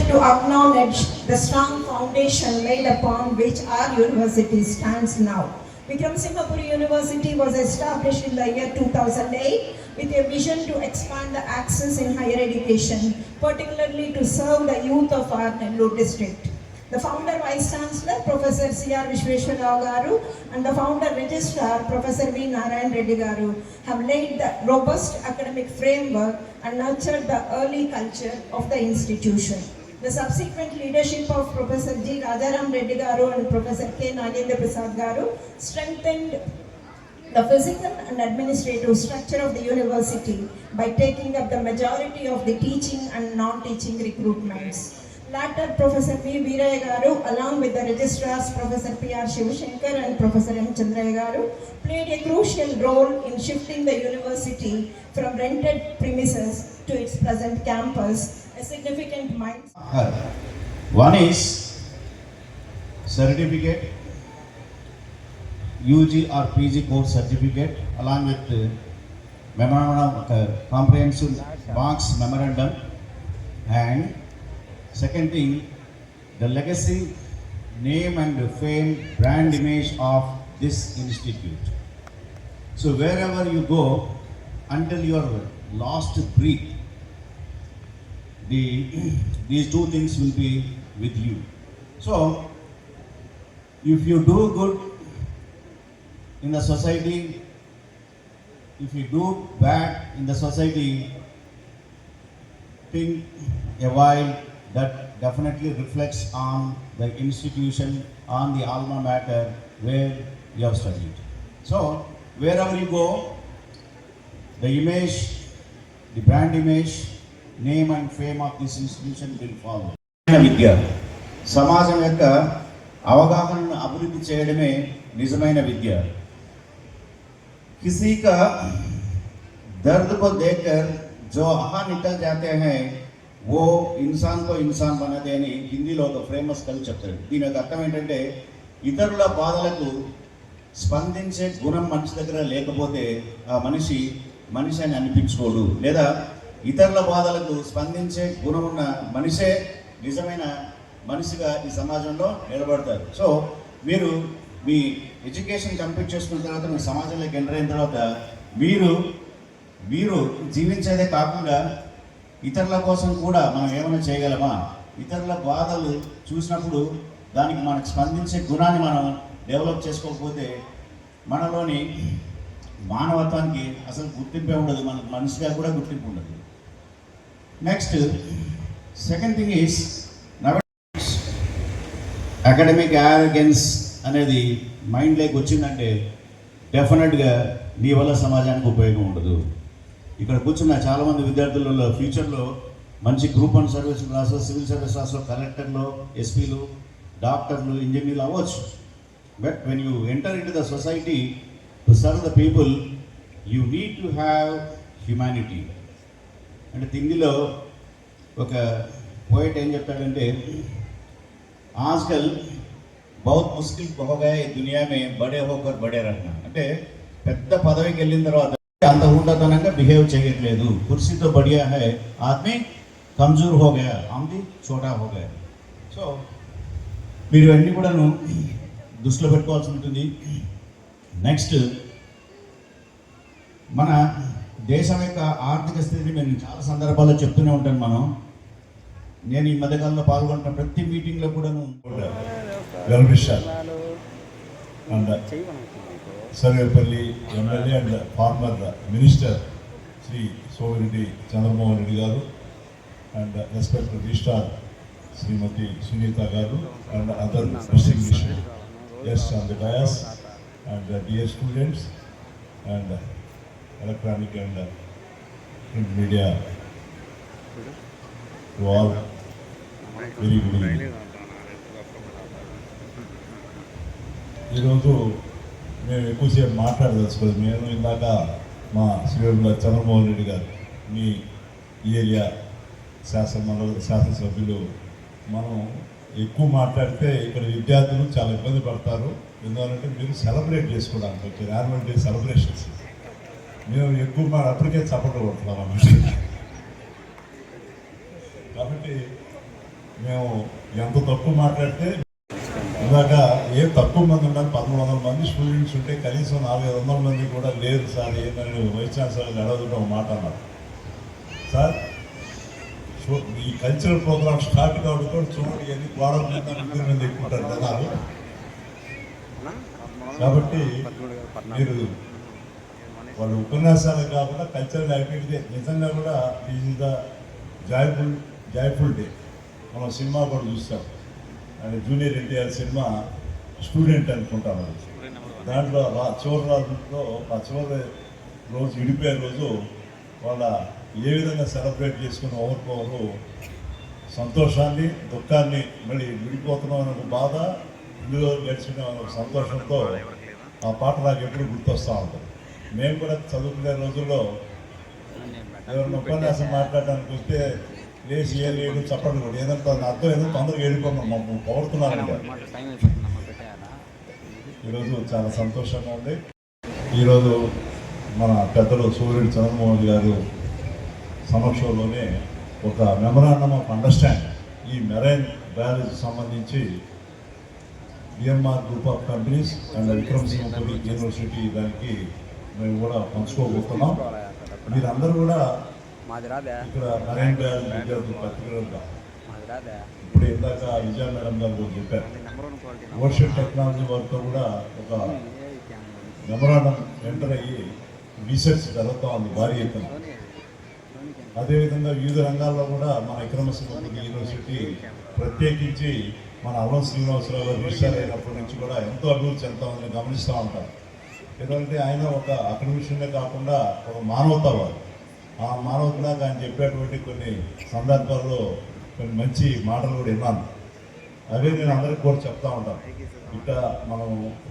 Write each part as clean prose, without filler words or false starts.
to acknowledge the strong foundation laid upon which our university stands now. Vikramsingapuri University was established in the year 2008 with a vision to expand the access in higher education, particularly to serve the youth of our Nellore district. The founder Vice Chancellor Professor C.R. Vishweshwararao Garu and the founder Registrar Professor V. Narayan Reddy Garu have laid the robust academic framework and nurtured the early culture of the institution. The subsequent leadership of Professor G. Rajaram Reddy Garu and Professor K. Nagendra Prasad Garu strengthened the physical and administrative structure of the university by taking up the majority of the teaching and non-teaching recruitments. Later, Professor V. Veeraya Garu, along with the registrars Professor P.R. Shivashankar and Professor M. Chandraya Garu, played a crucial role in shifting the university from rented premises to its present campus, a significant milestone. One is certificate, UG or PG course certificate, along with memorandum, comprehensive marks memorandum, and second thing, the legacy, name and fame, brand image of this institute. So wherever you go, until your last breath, these two things will be with you. So if you do good in the society, if you do bad in the society, think a while. That definitely reflects on the institution, on the alma mater where you have studied. So wherever you go, the image, the brand image, name and fame of this institution will follow. విద్య సమాజం యొక్క అవగాహనను అభివృద్ధి చేయడమే నిజమైన విద్య. किसी का दर्द को देखकर जो आहा निकल जाते हैं वो ఇన్సాన్ కో ఇన్సాన్ బనదే అని హిందీలో ఒక ఫేమస్ కవి చెప్తాడు. దీని యొక్క అర్థం ఏంటంటే, ఇతరుల బాధలకు స్పందించే గుణం మనిషి దగ్గర లేకపోతే ఆ మనిషి అని అనిపించుకోడు, లేదా ఇతరుల బాధలకు స్పందించే గుణం ఉన్న మనిషే నిజమైన మనిషిగా ఈ సమాజంలో నిలబడతారు. సో మీరు మీ ఎడ్యుకేషన్ కంప్లీట్ చేసుకున్న తర్వాత మీ సమాజంలోకి ఎంటర్ అయిన తర్వాత మీరు జీవించేదే కాకుండా ఇతరుల కోసం కూడా మనం ఏమైనా చేయగలమా? ఇతరుల బాధలు చూసినప్పుడు దానికి మనకు స్పందించే గుణాన్ని మనం డెవలప్ చేసుకోకపోతే మనలోని మానవత్వానికి అసలు గుర్తింపే ఉండదు, మనకు మనిషిగా కూడా గుర్తింపు ఉండదు. Next second thing is academic arrogance అనేది మైండ్లోకి వచ్చిందంటే డెఫినెట్గా నీ వల్ల సమాజానికి ఉపయోగం ఉండదు. ఇక్కడ కూర్చున్న చాలామంది విద్యార్థులలో ఫ్యూచర్లో మంచి గ్రూప్ 1 సర్వీసులు రాసో, సివిల్ సర్వీస్ రాసో, కలెక్టర్లు, ఎస్పీలు, డాక్టర్లు, ఇంజనీర్లు అవ్వచ్చు. But when you enter in to the society to serve the people, you need to have humanity. అంటే హిందీలో ఒక పోయిట్ ఏం చెప్తాడంటే, ఆజ్కల్ బహుత్ ముష్కిల్ హో గయా ఈ దునియా మే బడే హోకర్ బడే రహనా. అంటే పెద్ద పదవికి వెళ్ళిన తర్వాత అంత ఉండతనంగా బిహేవ్ చేయట్లేదు. కుర్సీతో బడియా హై ఆద్మీ కమ్జోర్ హో గయా, ఆమ్ది చోటా హో గయా. సో మీరు ఇవన్నీ కూడాను దృష్టిలో పెట్టుకోవాల్సి ఉంటుంది. నెక్స్ట్, మన దేశం యొక్క ఆర్థిక స్థితిని నేను చాలా సందర్భాల్లో చెప్తూనే ఉంటాను. నేను ఈ మధ్యకాలంలో పాల్గొంటున్న ప్రతి మీటింగ్లో కూడాను Sarvepalli MLA and former minister Shri Somireddy Chandramohan Reddy గారు, and respected registrar Shrimati Sunitha గారు, and other distinguished guests on the dais, and dear students and electronic and print media, to all very good evening. ఈరోజు మేము ఎక్కువసేపు మాట్లాడదలుచుకోలేదు. నేను ఇందాక మా శ్రీరంగ చంద్రమోహన్ రెడ్డి గారు, మీ ఏరియా శాసనసభ్యులు, మనం ఎక్కువ మాట్లాడితే ఇక్కడ విద్యార్థులు చాలా ఇబ్బంది పడతారు. ఎందుకంటే మీరు సెలబ్రేట్ చేసుకోవడానికి వచ్చారు, యాన్యువల్ డే సెలబ్రేషన్స్. మేము ఎక్కువ అప్పటికే చప్పట్లు కొడుతున్నాం అన్నమాట. కాబట్టి మేము ఎంత తక్కువ మాట్లాడితే ఇందాక ఏ తక్కువ మంది ఉన్నారు, 1300 మంది స్టూడెంట్స్ ఉంటే కనీసం 400 మంది కూడా లేరు సార్ ఏంటని వైస్ ఛాన్సలర్ అడగడం ఒక మాట అన్నారు. సార్ ఈ కల్చరల్ ప్రోగ్రామ్ స్టార్ట్ కావడం కూడా చూడండి ఎన్ని గోడల మీద ఎక్కుంటారు జనాలు. కాబట్టి మీరు వాళ్ళ ఉపన్యాసాలు కాకుండా కల్చరల్ యాక్టివిటీ నిజంగా కూడా ఈజ్ ద జాయ్ఫుల్ డే. మనం సినిమా కూడా చూస్తాం, అంటే జూనియర్ ఎన్టీఆర్ సినిమా స్టూడెంట్ అనుకుంటాం. దాంట్లో చివరి రోజుల్లో ఆ చివరి రోజు విడిపోయే రోజు వాళ్ళ ఏ విధంగా సెలబ్రేట్ చేసుకుని ఒకరికొకరు సంతోషాన్ని దుఃఖాన్ని మళ్ళీ విడిపోతున్నాం అనే ఒక బాధ, ఇందులో గడిచిన ఒక సంతోషంతో ఆ పాట నాకు ఎప్పుడు గుర్తొస్తూ ఉంటుంది. మేము కూడా చదువుకునే రోజుల్లో ఎవరైనా ఉపన్యాసం మాట్లాడడానికి వస్తే లేచి ఏ లేడు చప్పట్లు కూడా ఏదంటే అర్థం ఏదో తొందరగా వెళ్ళిపోతున్నాం, మమ్మల్ని పొగుడుతున్నారు. ఈరోజు చాలా సంతోషంగా ఉంది. ఈరోజు మన పెద్దలు సూర్యుడు చంద్రమోహన్ గారు సమక్షంలోనే ఒక మెమరాండం ఆఫ్ అండర్స్టాండ్ ఈ మెరైన్ బయాలజీ సంబంధించి BMR group of companies and Vikramasimhapuri university దానికి మేము కూడా పంచుకోబోతున్నాం. మీరందరూ కూడా ఇక్కడ మెరైన్ బయాలజీ విద్యార్థులు పర్టికులర్గా ఇప్పుడు ఇందాక విజయ మేడం గారు కూడా చెప్పారు, ఓషన్ టెక్నాలజీ వారితో కూడా ఒక మెమరాండం ఎంటర్ అయ్యి రీసెర్చ్ జరుగుతూ ఉంది భారీ ఎత్తున. అదేవిధంగా వివిధ రంగాల్లో కూడా మన విక్రమసింహపురి యూనివర్సిటీ ప్రత్యేకించి మన అల్లం శ్రీనివాసరావు గారు రిజిస్టర్ అయినప్పటి నుంచి కూడా ఎంతో అభివృద్ధి చెందుతామని గమనిస్తూ ఉంటారు. ఎందుకంటే ఆయన ఒక అకాడమిషన్నే కాకుండా ఒక మానవతావాది. ఆ మానవతలాగా ఆయన చెప్పేటువంటి కొన్ని సందర్భాల్లో కొన్ని మంచి మాటలు కూడా విన్నాను. అవే నేను అందరికీ కూడా చెప్తా ఉంటాను. ఇట్లా మనం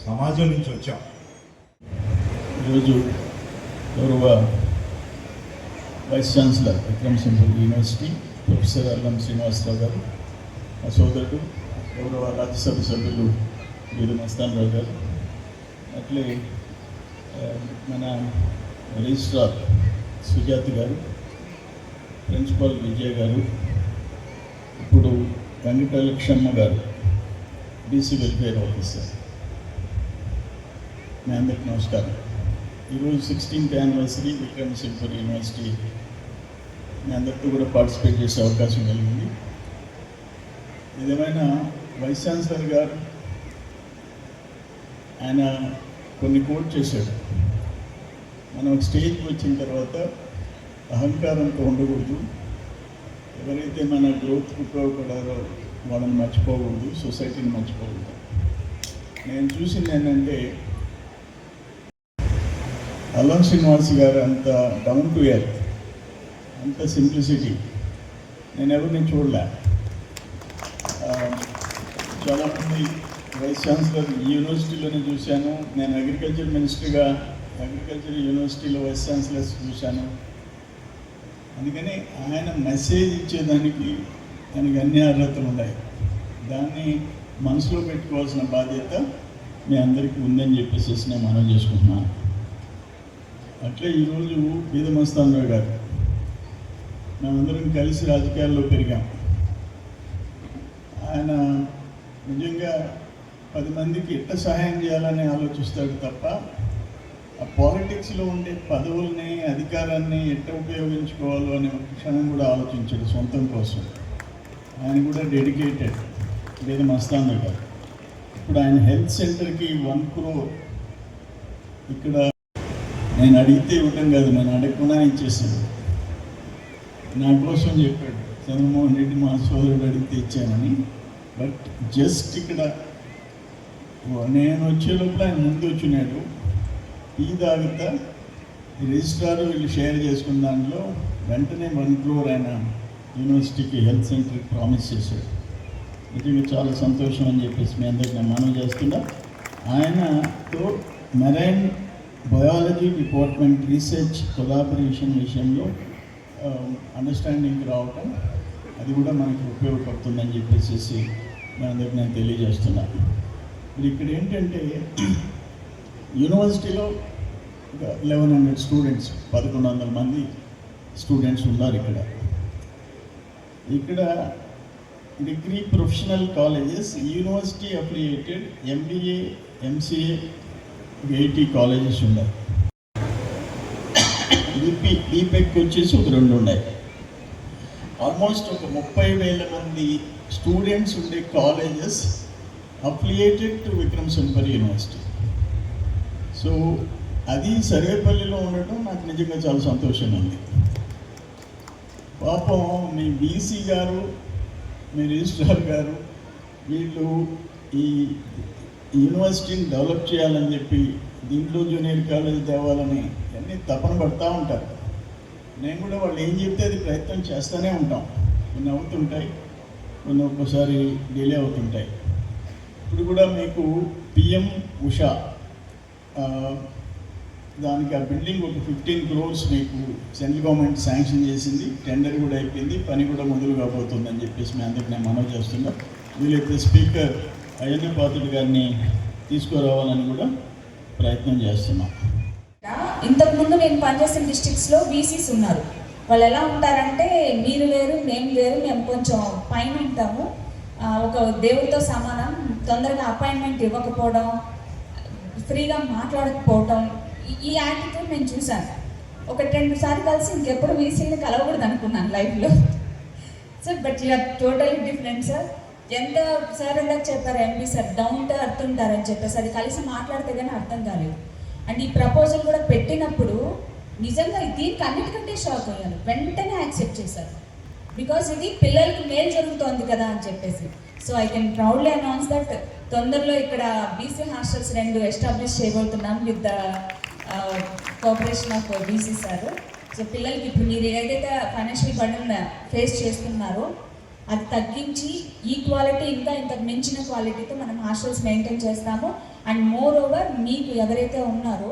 సమాజం నుంచి వచ్చాం. ఈరోజు గౌరవ vice chancellor Vikramasimhapuri university professor Allam Srinivasarao గారు, మా సోదరుడు గౌరవ రాజ్యసభ సభ్యులు వీరు మస్తాన్ రావు గారు, అట్లే మన రిజిస్ట్రార్ సుజాత గారు, ప్రిన్సిపల్ విజయ్ గారు, ఇప్పుడు వెంకటలక్ష్మ గారు బీసీ వెల్ఫేర్ ఆఫీసర్, మీ అందరికీ నమస్కారం. ఈరోజు 16th యానివర్సరీ విక్రమసింహపురి యూనివర్సిటీ మీ అందరితో కూడా పార్టిసిపేట్ చేసే అవకాశం కలిగింది. ఏదేమైనా వైస్ ఛాన్సలర్ గారు ఆయన కొన్ని కోట్ చేశాడు. మనం ఒక స్టేజ్కి వచ్చిన తర్వాత అహంకారంతో ఉండకూడదు, ఎవరైతే మన గ్రోత్కి ఉపయోగపడారో వాళ్ళని మర్చిపోకూడదు, సొసైటీని మర్చిపోకూడదు. నేను చూసింది ఏంటంటే అల్లం శ్రీనివాస్ గారు అంత డౌన్ టు ఎర్త్, అంత సింప్లిసిటీ నేను ఎవరిని చూడలే. చాలామంది వైస్ ఛాన్సలర్ ఈ యూనివర్సిటీలోనే చూశాను. నేను అగ్రికల్చర్ మినిస్టర్గా అగ్రికల్చర్ యూనివర్సిటీలో వైస్ ఛాన్సలర్స్ చూశాను. అందుకని ఆయన మెసేజ్ ఇచ్చేదానికి ఆయనకి అన్ని అర్హతలు ఉన్నాయి. దాన్ని మనసులో పెట్టుకోవాల్సిన బాధ్యత మీ అందరికీ ఉందని చెప్పేసి నేను మనం చేసుకుంటున్నాను. అట్లే ఈరోజు బీద మస్తాన్ రావు గారు, మేమందరం కలిసి రాజకీయాల్లో పెరిగాం. ఆయన నిజంగా 10 మందికి ఎట్లా సహాయం చేయాలని ఆలోచిస్తాడు తప్ప ఆ పాలిటిక్స్లో ఉండే పదవుల్ని అధికారాన్ని ఎట్లా ఉపయోగించుకోవాలో అనే ఒక క్షణం కూడా ఆలోచించాడు సొంతం కోసం. ఆయన కూడా డెడికేటెడ్ బీద మస్తాన్ రావు గారు. ఇప్పుడు ఆయన హెల్త్ సెంటర్కి 1 crore ఇక్కడ నేను అడిగితే ఇవ్వటం కాదు, నేను అడగకుండా ఇచ్చేసాను. నా కోసం చెప్పాడు, చంద్రమోహన్ రెడ్డి మా సోదరుడు అడిగితే ఇచ్చానని. బట్ జస్ట్ ఇక్కడ నేను వచ్చే లోపల ఆయన ముందు వచ్చినాడు. టీ తాగుతా రిజిస్ట్రార్ వీళ్ళు షేర్ చేసుకున్న దాంట్లో వెంటనే 1 crore ఆయన యూనివర్సిటీకి హెల్త్ సెంటర్కి ప్రామిస్ చేశాడు. నిజంగా చాలా సంతోషం అని చెప్పేసి మీ అందరికి నేను మనవి చేస్తున్నా. ఆయనతో marine biology department research collaboration విషయంలో అండర్స్టాండింగ్కి రావటం, అది కూడా మనకి ఉపయోగపడుతుందని చెప్పేసి మీ అందరికి నేను తెలియజేస్తున్నాను. ఇప్పుడు ఇక్కడ ఏంటంటే యూనివర్సిటీలో 1100 స్టూడెంట్స్, 1100 మంది స్టూడెంట్స్ ఉన్నారు ఇక్కడ. degree professional colleges, university affiliated MBA, MCA, BIT colleges ఉన్నాయి. బీటెక్ వచ్చేసి ఒక 2 ఉన్నాయి. ఆల్మోస్ట్ ఒక 30,000 మంది స్టూడెంట్స్ ఉండే colleges affiliated to Vikram Simhapuri university. So అది సర్వేపల్లిలో ఉండటం నాకు నిజంగా చాలా సంతోషంగా ఉంది. పాపం మీ బీసీ గారు, మీ రిజిస్ట్రార్ గారు వీళ్ళు ఈ యూనివర్సిటీని డెవలప్ చేయాలని చెప్పి దీంట్లో జూనియర్ కాలేజ్ తేవాలని అన్నీ తపన పడుతూ ఉంటారు. నేను కూడా వాళ్ళు ఏం చెప్తే అది ప్రయత్నం చేస్తూనే ఉంటాం. కొన్ని అవుతుంటాయి, కొన్ని ఒక్కోసారి డిలే అవుతుంటాయి. ఇప్పుడు కూడా మీకు పిఎం ఉషా దానికి ఆ బిల్డింగ్ ఒక 15 crores మీకు సెంట్రల్ గవర్నమెంట్ శాంక్షన్ చేసింది. టెండర్ కూడా అయిపోయింది, పని కూడా మొదలు కాబోతుందని చెప్పేసి మీ అందరికి నేను మనవి చేస్తున్నా. వీలైతే స్పీకర్ అయ్యన్న పాత్రుడు గారిని తీసుకురావాలని కూడా ప్రయత్నం చేస్తున్నాం. ఇంతకుముందు నేను పనిచేసిన డిస్ట్రిక్ట్స్లో బీసీస్ ఉన్నారు. వాళ్ళు ఎలా ఉంటారంటే మీరు వేరు మేము వేరు, మేము కొంచెం పైన ఉంటాము, ఒక దేవుడితో సమానం, తొందరగా అపాయింట్మెంట్ ఇవ్వకపోవడం, ఫ్రీగా మాట్లాడకపోవడం, ఈ యాటిట్యూడ్ నేను చూశాను. ఒక 2 సార్లు కలిసి ఇంకెప్పుడు వీసీని కలవకూడదు అనుకున్నాను లైఫ్లో. Sir but you are totally different sir. ఎంత సార్ ఎందుకు చెప్పారు ఎంపీ సార్ డౌన్ టు అర్థం ఉంటారని చెప్పేసి అది కలిసి మాట్లాడితే కానీ అర్థం కాలేదు. అండ్ ఈ ప్రపోజల్ కూడా పెట్టినప్పుడు నిజంగా దీనికి అన్నిటికంటే షాక్ అయ్యాను. వెంటనే యాక్సెప్ట్ చేశారు. బికాజ్ ఇది పిల్లలకి మేలు జరుగుతోంది కదా అని చెప్పేసి. So I can proudly announce that తొందరలో ఇక్కడ బీసీ హాస్టల్స్ 2 ఎస్టాబ్లిష్ చేయబోతున్నాం with the cooperation of BC sir. So పిల్లలకి ఇప్పుడు మీరు ఏదైతే ఫైనాన్షియల్ బర్డెన్ ఫేస్ చేస్తున్నారో అది తగ్గించి ఈక్వాలిటీ ఇంకా ఇంతకు మించిన క్వాలిటీతో మనం హాస్టల్స్ మెయింటైన్ చేస్తాము. అండ్ మోర్ ఓవర్ మీకు ఎవరైతే ఉన్నారో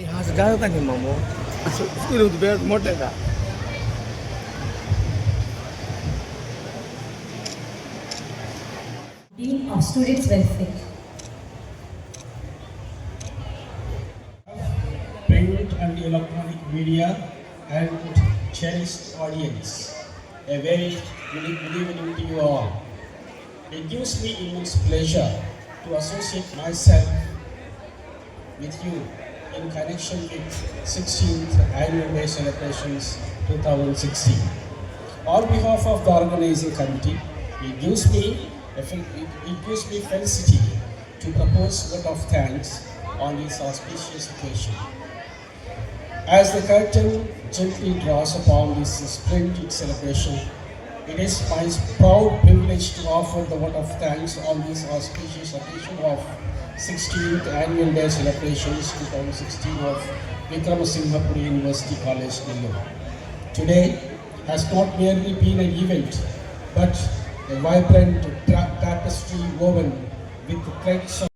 यहाँ से जाओ का नहीं मामू स्कूल मोटे का Dean of Students Welfare. Print and electronic media and cherished audience, a very good evening to you all. It gives me immense pleasure to associate myself with you in connection with 16th Annual Day Celebrations 2016. On behalf of the organizing committee, it gives me felicity to propose vote of thanks on this auspicious occasion. As the curtain gently draws upon this splendid celebration, it is my proud privilege to offer the vote of thanks on this auspicious occasion of 16th Annual Day Celebrations 2016 of Vikramasingapura University College, Nellore. Today has not merely been an event, but a vibrant tapestry woven with threads of